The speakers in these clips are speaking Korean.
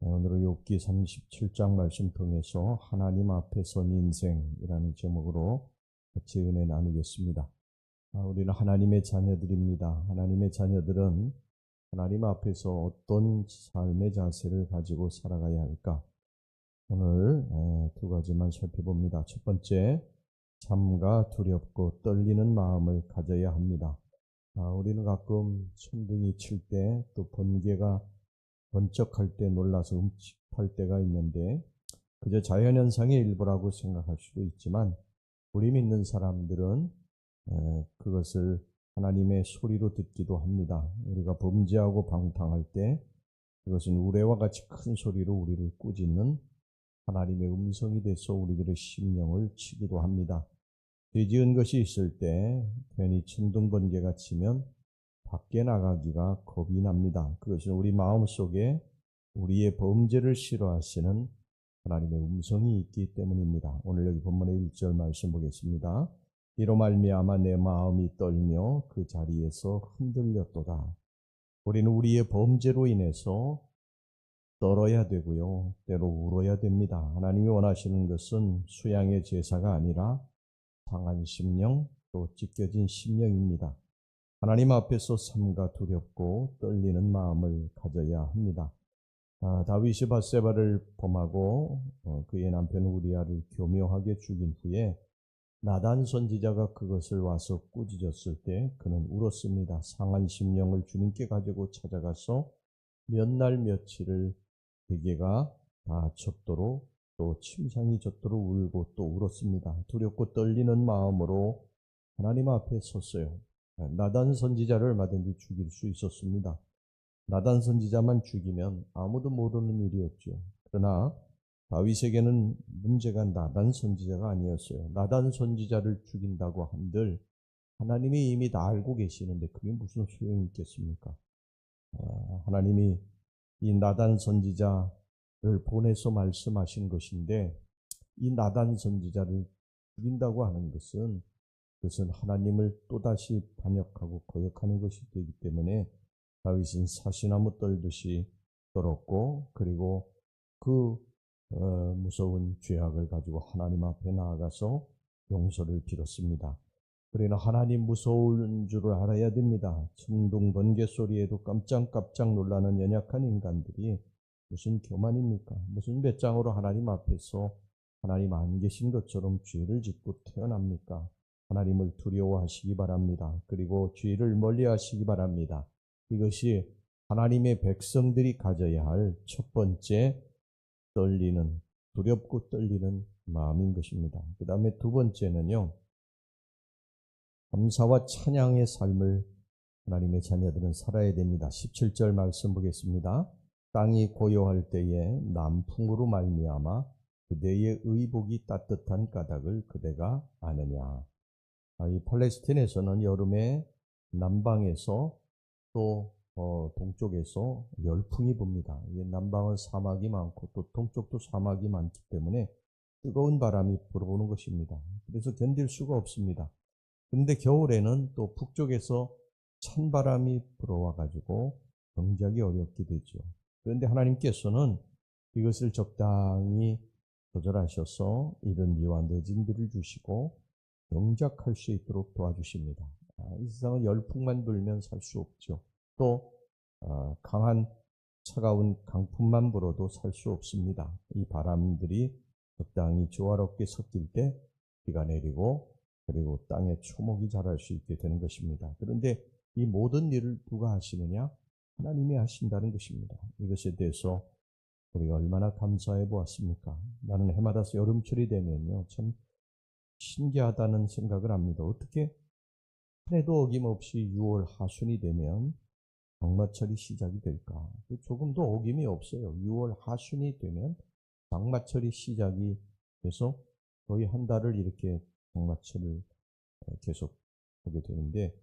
오늘은 욥기 37장 말씀 통해서 하나님 앞에 선 인생이라는 제목으로 같이 은혜 나누겠습니다. 우리는 하나님의 자녀들입니다. 하나님의 자녀들은 하나님 앞에서 어떤 삶의 자세를 가지고 살아가야 할까? 오늘 두 가지만 살펴봅니다. 첫 번째, 잠과 두렵고 떨리는 마음을 가져야 합니다. 우리는 가끔 천둥이 칠 때, 또 번개가 번쩍할 때 놀라서 움찔할 때가 있는데, 그저 자연현상의 일부라고 생각할 수도 있지만, 우리 믿는 사람들은 그것을 하나님의 소리로 듣기도 합니다. 우리가 범죄하고 방탕할 때 그것은 우레와 같이 큰 소리로 우리를 꾸짖는 하나님의 음성이 돼서 우리들의 심령을 치기도 합니다. 죄 지은 것이 있을 때 괜히 천둥 번개가 치면 밖에 나가기가 겁이 납니다. 그것은 우리 마음속에 우리의 범죄를 싫어하시는 하나님의 음성이 있기 때문입니다. 오늘 여기 본문의 1절 말씀 보겠습니다. 이로 말미암아 내 마음이 떨며 그 자리에서 흔들렸도다. 우리는 우리의 범죄로 인해서 떨어야 되고요, 때로 울어야 됩니다. 하나님이 원하시는 것은 수양의 제사가 아니라 상한 심령, 또 찢겨진 심령입니다. 하나님 앞에서 삼가 두렵고 떨리는 마음을 가져야 합니다. 다윗이 밧세바를 범하고 그의 남편 우리아를 교묘하게 죽인 후에 나단 선지자가 그것을 와서 꾸짖었을 때 그는 울었습니다. 상한 심령을 주님께 가지고 찾아가서 몇 날 며칠을 베개가 다 젖도록 또 침상이 젖도록 울고 또 울었습니다. 두렵고 떨리는 마음으로 하나님 앞에 섰어요. 나단 선지자를 얼마든지 죽일 수 있었습니다. 나단 선지자만 죽이면 아무도 모르는 일이었죠. 그러나 다윗에게는 문제가 나단 선지자가 아니었어요. 나단 선지자를 죽인다고 한들 하나님이 이미 다 알고 계시는데 그게 무슨 소용이 있겠습니까? 하나님이 이 나단 선지자를 보내서 말씀하신 것인데, 이 나단 선지자를 죽인다고 하는 것은 그것은 하나님을 또다시 반역하고 거역하는 것이 되기 때문에 다윗은 사시나무 떨듯이 떨었고, 그리고 그 무서운 죄악을 가지고 하나님 앞에 나아가서 용서를 빌었습니다. 우리는 하나님 무서운 줄을 알아야 됩니다. 천둥 번개 소리에도 깜짝깜짝 놀라는 연약한 인간들이 무슨 교만입니까? 무슨 배짱으로 하나님 앞에서 하나님 안 계신 것처럼 죄를 짓고 태어납니까? 하나님을 두려워하시기 바랍니다. 그리고 죄를 멀리하시기 바랍니다. 이것이 하나님의 백성들이 가져야 할 첫 번째 떨리는, 두렵고 떨리는 마음인 것입니다. 그 다음에 두 번째는요, 감사와 찬양의 삶을 하나님의 자녀들은 살아야 됩니다. 17절 말씀 보겠습니다. 땅이 고요할 때에 남풍으로 말미암아 그대의 의복이 따뜻한 까닭을 그대가 아느냐. 이 팔레스틴에서는 여름에 남방에서 또 동쪽에서 열풍이 붑니다. 남방은 사막이 많고 또 동쪽도 사막이 많기 때문에 뜨거운 바람이 불어오는 것입니다. 그래서 견딜 수가 없습니다. 그런데 겨울에는 또 북쪽에서 찬바람이 불어와 가지고 경작이 어렵게 되죠. 그런데 하나님께서는 이것을 적당히 조절하셔서 이른 비와 늦은 비를 주시고 경작할 수 있도록 도와주십니다. 이 세상은 열풍만 불면 살 수 없죠. 또 강한 차가운 강풍만 불어도 살 수 없습니다. 이 바람들이 적당히 조화롭게 섞일 때 비가 내리고 그리고 땅에 초목이 자랄 수 있게 되는 것입니다. 그런데 이 모든 일을 누가 하시느냐? 하나님이 하신다는 것입니다. 이것에 대해서 우리가 얼마나 감사해 보았습니까? 나는 해마다 여름철이 되면요, 참 신기하다는 생각을 합니다. 어떻게 한 해도 어김없이 6월 하순이 되면 장마철이 시작이 될까? 조금도 어김이 없어요. 6월 하순이 되면 장마철이 시작이 돼서 거의 한 달을 이렇게 장마철을 계속 하게 되는데,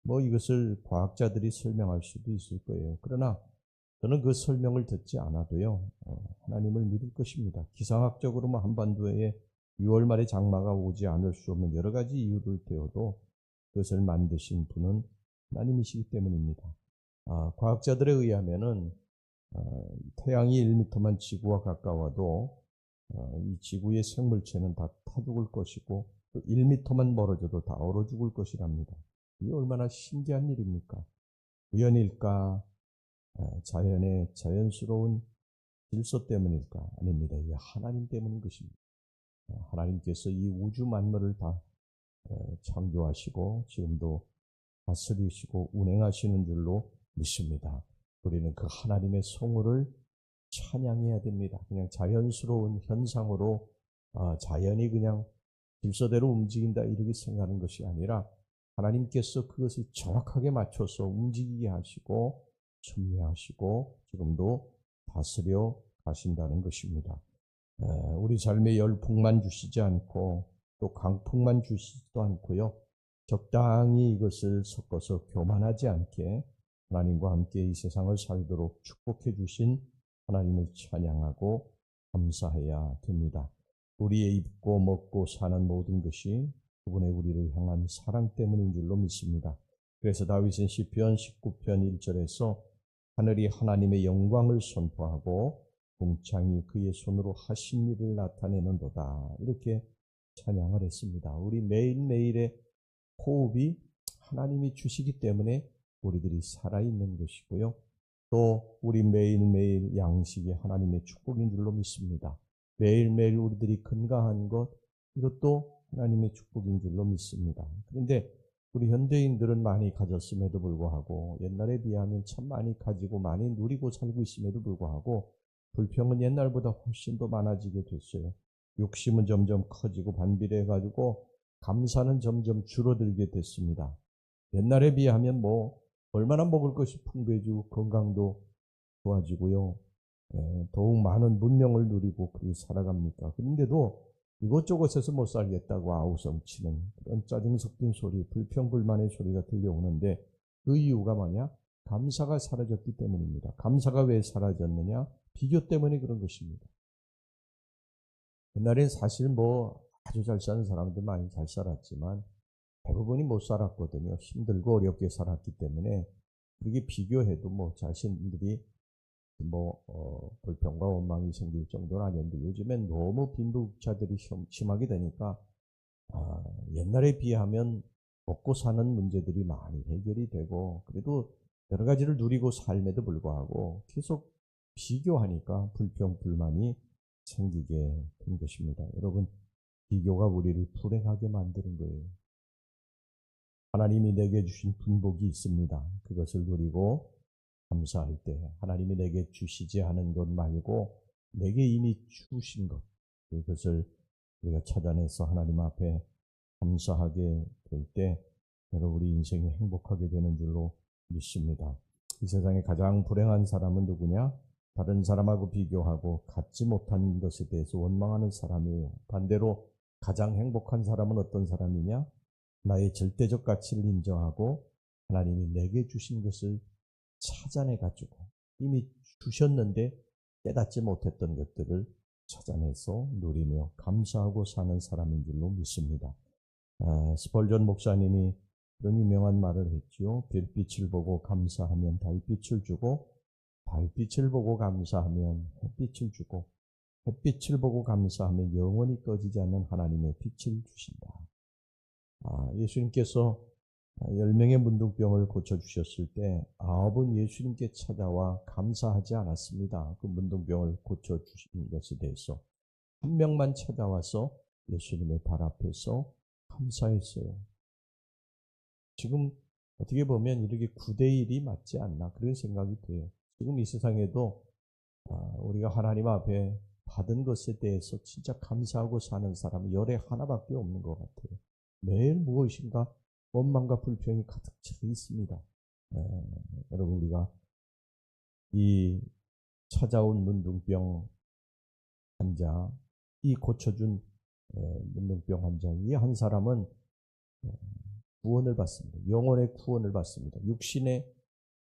이것을 과학자들이 설명할 수도 있을 거예요. 그러나 저는 그 설명을 듣지 않아도요, 하나님을 믿을 것입니다. 기상학적으로 한반도에 6월 말에 장마가 오지 않을 수 없는 여러 가지 이유를 대어도 그것을 만드신 분은 하나님이시기 때문입니다. 과학자들에 의하면은 태양이 1m만 지구와 가까워도 이 지구의 생물체는 다 타 죽을 것이고 또 1m만 멀어져도 다 얼어 죽을 것이랍니다. 이게 얼마나 신기한 일입니까? 우연일까? 자연의 자연스러운 질서 때문일까? 아닙니다. 이게 하나님 때문인 것입니다. 하나님께서 이 우주 만물을 다 창조하시고 지금도 다스리시고 운행하시는 줄로 믿습니다. 우리는 그 하나님의 성호를 찬양해야 됩니다. 그냥 자연스러운 현상으로 자연이 그냥 질서대로 움직인다 이렇게 생각하는 것이 아니라 하나님께서 그것을 정확하게 맞춰서 움직이게 하시고 섭리하시고 지금도 다스려 가신다는 것입니다. 우리 삶에 열풍만 주시지 않고 또 강풍만 주시지도 않고요. 적당히 이것을 섞어서 교만하지 않게 하나님과 함께 이 세상을 살도록 축복해 주신 하나님을 찬양하고 감사해야 됩니다. 우리의 입고 먹고 사는 모든 것이 그분의 우리를 향한 사랑 때문인 줄로 믿습니다. 그래서 다윗은 시편 19편 1절에서 하늘이 하나님의 영광을 선포하고 궁창이 그의 손으로 하신 일을 나타내는도다. 이렇게 찬양을 했습니다. 우리 매일매일의 호흡이 하나님이 주시기 때문에 우리들이 살아있는 것이고요. 또 우리 매일매일 양식이 하나님의 축복인 줄로 믿습니다. 매일매일 우리들이 건강한 것, 이것도 하나님의 축복인 줄로 믿습니다. 그런데 우리 현대인들은 많이 가졌음에도 불구하고 옛날에 비하면 참 많이 가지고 많이 누리고 살고 있음에도 불구하고 불평은 옛날보다 훨씬 더 많아지게 됐어요. 욕심은 점점 커지고 반비례해가지고 감사는 점점 줄어들게 됐습니다. 옛날에 비하면 얼마나 먹을 것이 풍부해지고 건강도 좋아지고요. 더욱 많은 문명을 누리고 그렇게 살아갑니까? 그런데도 이것저것에서 못 살겠다고 아우성치는 그런 짜증 섞인 소리, 불평불만의 소리가 들려오는데 그 이유가 뭐냐? 감사가 사라졌기 때문입니다. 감사가 왜 사라졌느냐? 비교 때문에 그런 것입니다. 옛날엔 사실 아주 잘 사는 사람들 많이 잘 살았지만 대부분이 못 살았거든요. 힘들고 어렵게 살았기 때문에 그렇게 비교해도 자신들이 불평과 원망이 생길 정도는 아닌데 요즘엔 너무 빈부격차들이 심하게 되니까 옛날에 비하면 먹고 사는 문제들이 많이 해결이 되고 그래도 여러 가지를 누리고 삶에도 불구하고 계속 비교하니까 불평, 불만이 생기게 된 것입니다. 여러분, 비교가 우리를 불행하게 만드는 거예요. 하나님이 내게 주신 분복이 있습니다. 그것을 누리고 감사할 때 하나님이 내게 주시지 않은 것 말고 내게 이미 주신 것, 그것을 우리가 찾아내서 하나님 앞에 감사하게 될 때 여러분 우리 인생이 행복하게 되는 줄로 믿습니다. 이 세상에 가장 불행한 사람은 누구냐? 다른 사람하고 비교하고 갖지 못한 것에 대해서 원망하는 사람이에요. 반대로 가장 행복한 사람은 어떤 사람이냐? 나의 절대적 가치를 인정하고 하나님이 내게 주신 것을 찾아내가지고 이미 주셨는데 깨닫지 못했던 것들을 찾아내서 누리며 감사하고 사는 사람인 줄로 믿습니다. 스펄전 목사님이 그런 유명한 말을 했죠. 별빛을 보고 감사하면 달빛을 주고 달빛을 보고 감사하면 햇빛을 주고 햇빛을 보고 감사하면 영원히 꺼지지 않는 하나님의 빛을 주신다. 예수님께서 10명의 문둥병을 고쳐주셨을 때 9은 예수님께 찾아와 감사하지 않았습니다. 그 문둥병을 고쳐주신 것에 대해서. 한 명만 찾아와서 예수님의 발 앞에서 감사했어요. 지금 어떻게 보면 이렇게 9대1이 맞지 않나 그런 생각이 돼요. 지금 이 세상에도 우리가 하나님 앞에 받은 것에 대해서 진짜 감사하고 사는 사람은 열에 하나밖에 없는 것 같아요. 매일 무엇인가 원망과 불평이 가득 차 있습니다. 여러분 우리가 이 찾아온 문둥병 환자, 이 고쳐준 문둥병 환자, 이 한 사람은 구원을 받습니다. 영혼의 구원을 받습니다. 육신의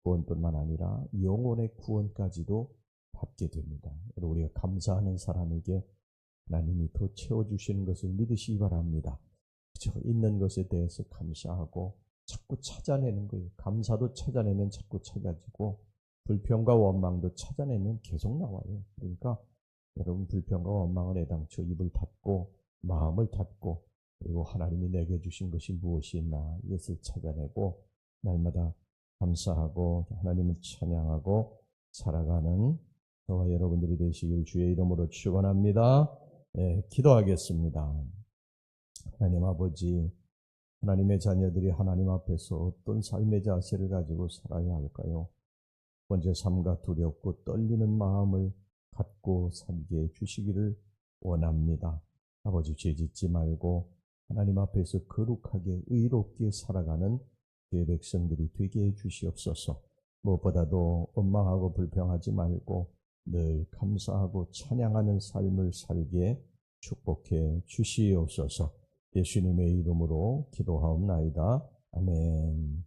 구원뿐만 아니라 영혼의 구원까지도 받게 됩니다. 여러분 우리가 감사하는 사람에게 하나님이 더 채워주시는 것을 믿으시기 바랍니다. 그저 있는 것에 대해서 감사하고 자꾸 찾아내는 거예요. 감사도 찾아내면 자꾸 찾아지고 불평과 원망도 찾아내면 계속 나와요. 그러니까 여러분 불평과 원망을 애당초 입을 닫고 마음을 닫고 그리고 하나님이 내게 주신 것이 무엇이 있나 이것을 찾아내고 날마다 감사하고 하나님을 찬양하고 살아가는 저와 여러분들이 되시길 주의 이름으로 축원합니다. 기도하겠습니다. 하나님 아버지, 하나님의 자녀들이 하나님 앞에서 어떤 삶의 자세를 가지고 살아야 할까요? 번제 삼가 두렵고 떨리는 마음을 갖고 살게 해주시기를 원합니다. 아버지, 죄짓지 말고 하나님 앞에서 거룩하게 의롭게 살아가는 주의 백성들이 되게 해주시옵소서. 무엇보다도 원망하고 불평하지 말고 늘 감사하고 찬양하는 삶을 살게 축복해 주시옵소서. 예수님의 이름으로 기도하옵나이다. 아멘.